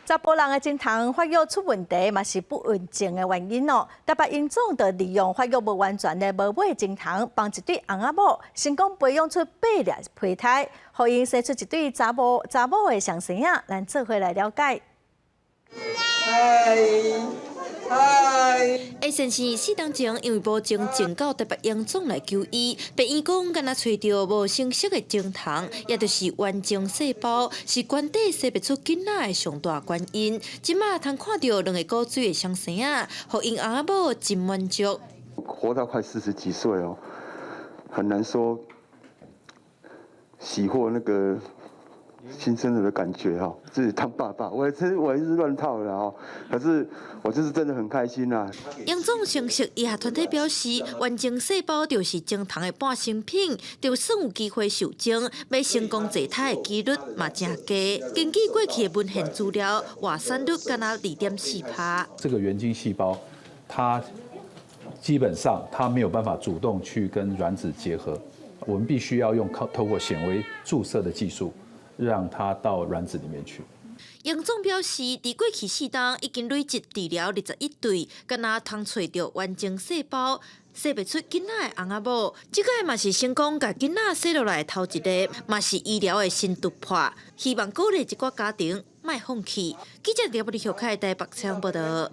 查甫人的精虫发育出问题，嘛是不稳定的原因哦。台北因总就利用发育无完全的无尾精虫，帮一对翁仔某成功培养出8粒胚胎，互因生出一对查某的双生仔，咱做伙来了解。A 先生4天前因为无精前到台北荣总来求医，病院讲敢若找到无成熟的精虫，也就是原精细胞，是关底生不出囡仔的上大原因。即马通看到2个古水的双生仔，互因翁仔某真满足。活到快40几岁哦，很难说喜获那个新生儿的感觉哈，自己当爸爸，我也是乱套的哈，可是我就是真的很开心呐。荣总成熟医学团体表示，原精细胞就是精虫的半成品，就算有机会受精，要成功坐胎的几率嘛真低。根据过去的文献资料，活产率敢若2.4%。这个原精细胞，它基本上它没有办法主动去跟卵子结合，我们必须要透过显微注射的技术，让它到卵子里面去。荣总表示，伫过去4天已经累积治疗21对，敢若通找到原精细胞，生不出囡仔的翁仔某，这个嘛是成功甲囡仔生落来头一个，嘛是医疗的新突破。希望鼓励一寡家庭莫放弃。记者廖不离小凯台北采访报道。